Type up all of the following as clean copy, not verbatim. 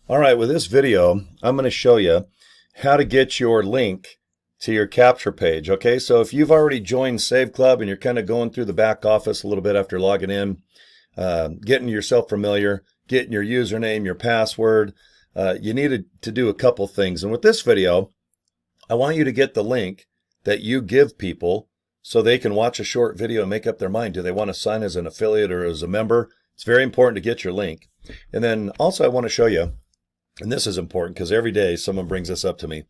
All right, with this video, I'm going to show you how to get your link to your capture page. Okay, so if you've already joined Save Club and you're kind of going through the back office a little bit after logging in, getting yourself familiar, getting your username, your password, you need to do a couple things. And with this video, I want you to get the link that you give people so they can watch a short video and make up their mind. Do they want to sign as an affiliate or as a member? It's very important to get your link. And then also I want to show you, and this is important because every day someone brings this up to me.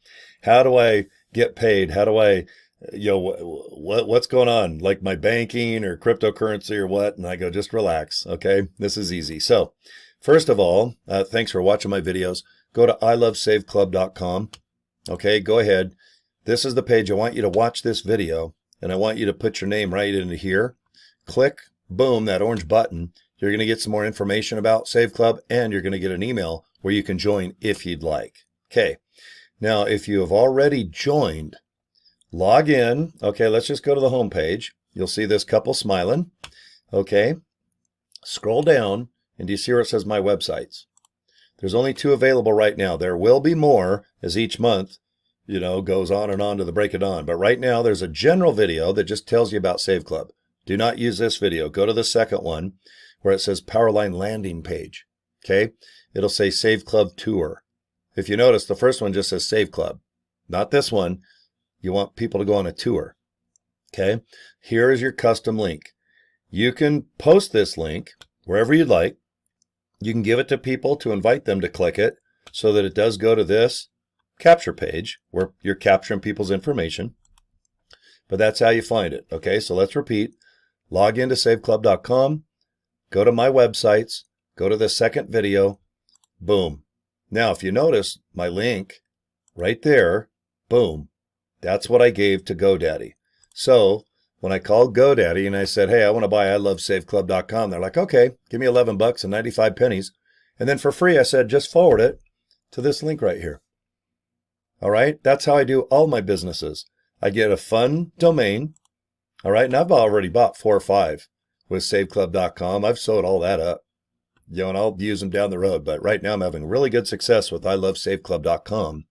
How do I get paid? How do I, what's going on? Like my banking or cryptocurrency or what? And I go, just relax. Okay. This is easy. So first of all, thanks for watching my videos. Go to ilovesaveclub.com. Okay. Go ahead. This is the page. I want you to watch this video and I want you to put your name right into here. Click, boom, that orange button. You're going to get some more information about Save Club and you're going to get an email where you can join if you'd like. Okay. Now, if you have already joined, log in. Okay, let's just go to the home page. You'll see this couple smiling. Okay. Scroll down, and do you see where it says My Websites? There's only 2 available right now. There will be more as each month, goes on and on to the break of dawn. But right now, there's a general video that just tells you about Save Club. Do not use this video. Go to the second one where it says Powerline Landing Page. Okay. It'll say Save Club Tour. If you notice, the first one just says Save Club, not this one. You want people to go on a tour. Okay. Here is your custom link. You can post this link wherever you'd like. You can give it to people to invite them to click it so that it does go to this capture page where you're capturing people's information. But that's how you find it. Okay. So let's repeat. Log into saveclub.com. Go to My Websites. Go to the second video. Boom. Now, if you notice my link right there, boom, that's what I gave to GoDaddy. So when I called GoDaddy and I said, hey, I want to buy ilovesaveclub.com, they're like, okay, give me 11 bucks and 95 pennies. And then for free, I said, just forward it to this link right here. All right. That's how I do all my businesses. I get a fun domain. All right. And I've already bought 4 or 5 with saveclub.com. I've sold all that up. And I'll use them down the road. But right now I'm having really good success with ilovesaveclub.com.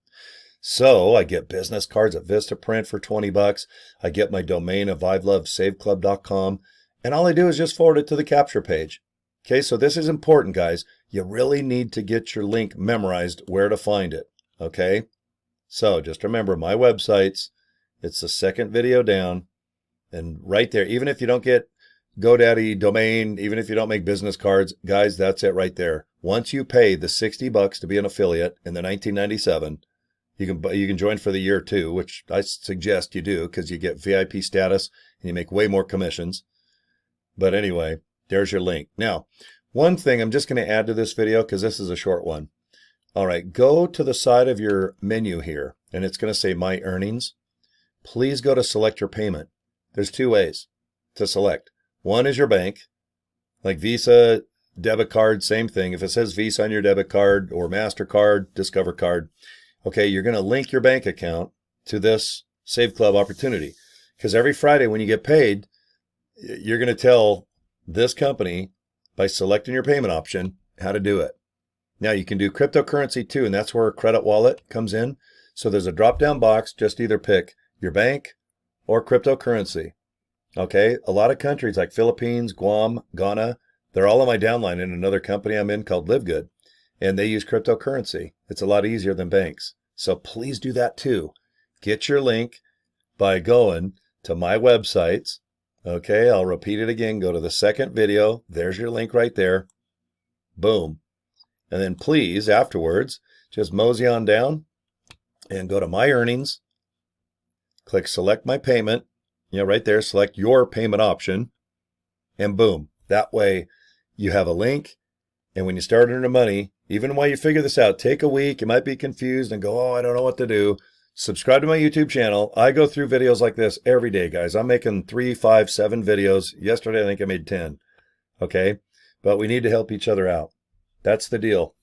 So I get business cards at Vistaprint for 20 bucks. I get my domain of ilovesaveclub.com. And all I do is just forward it to the capture page. Okay, so this is important, guys. You really need to get your link memorized where to find it. Okay, so just remember My Websites. It's the second video down. And right there, even if you don't get GoDaddy domain, even if you don't make business cards, guys, that's it right there. Once you pay the 60 bucks to be an affiliate in the 1997, you can join for the year too, which I suggest you do because you get VIP status and you make way more commissions. But anyway, there's your link. Now, one thing I'm just going to add to this video because this is a short one. All right, go to the side of your menu here and it's going to say My Earnings. Please go to select your payment. There's 2 ways to select. One is your bank, like Visa, debit card, same thing. If it says Visa on your debit card or MasterCard, Discover card, okay, you're going to link your bank account to this Save Club opportunity. Because every Friday when you get paid, you're going to tell this company by selecting your payment option how to do it. Now you can do cryptocurrency too, and that's where a credit wallet comes in. So there's a drop-down box, just either pick your bank or cryptocurrency. Okay, a lot of countries like Philippines, Guam, Ghana, they're all on my downline in another company I'm in called Live Good, and they use cryptocurrency. It's a lot easier than banks. So please do that too. Get your link by going to My Websites. Okay, I'll repeat it again. Go to the second video. There's your link right there. Boom. And then please, afterwards, just mosey on down and go to My Earnings. Click Select My Payment. Right there, select your payment option, and boom. That way you have a link, and when you start earning money, even while you figure this out, take a week, you might be confused and go, oh, I don't know what to do. Subscribe to my YouTube channel. I go through videos like this every day, guys. I'm making 3, 5, 7 videos. Yesterday, I think I made 10. Okay, but we need to help each other out. That's the deal.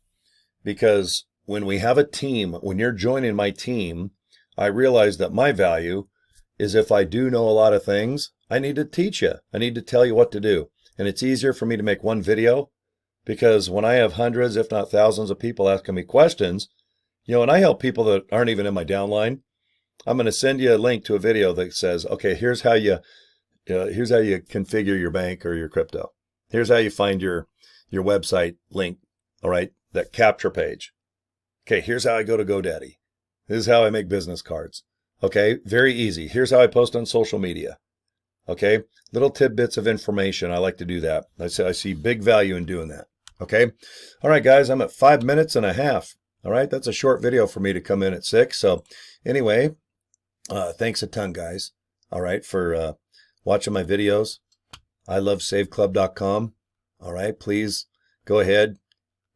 Because when we have a team, when you're joining my team, I realize that my value is if I do know a lot of things, I need to teach you. I need to tell you what to do. And it's easier for me to make one video because when I have hundreds, if not thousands of people asking me questions, and I help people that aren't even in my downline, I'm going to send you a link to a video that says, okay, here's how you configure your bank or your crypto. Here's how you find your website link. All right, that capture page. Okay, here's how I go to GoDaddy. This is how I make business cards. Okay, very easy. Here's how I post on social media. Okay, little tidbits of information. I like to do that. I see big value in doing that. Okay, all right, guys, I'm at 5 minutes and a half. All right, that's a short video for me to come in at 6. So anyway, thanks a ton, guys. All right, for watching my videos. I love saveclub.com. All right, please go ahead,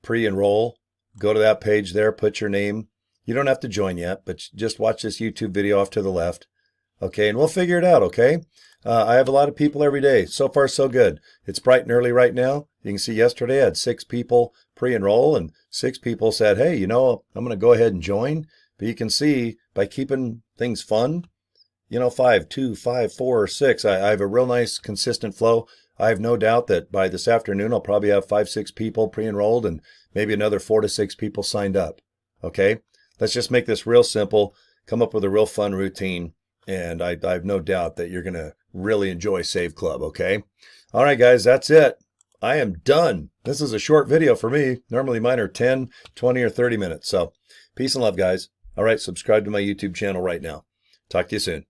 pre-enroll. Go to that page there, put your name. You don't have to join yet, but just watch this YouTube video off to the left. Okay, and we'll figure it out, okay? I have a lot of people every day. So far, so good. It's bright and early right now. You can see yesterday I had 6 people pre-enroll, and 6 people said, hey, I'm going to go ahead and join. But you can see by keeping things fun, 5, 2, 5, 4, 6, I have a real nice consistent flow. I have no doubt that by this afternoon, I'll probably have 5, 6 people pre-enrolled and maybe another 4 to 6 people signed up. Okay, let's just make this real simple, come up with a real fun routine, and I have no doubt that you're going to really enjoy Save Club, okay? All right, guys, that's it. I am done. This is a short video for me. Normally mine are 10, 20, or 30 minutes. So peace and love, guys. All right, subscribe to my YouTube channel right now. Talk to you soon.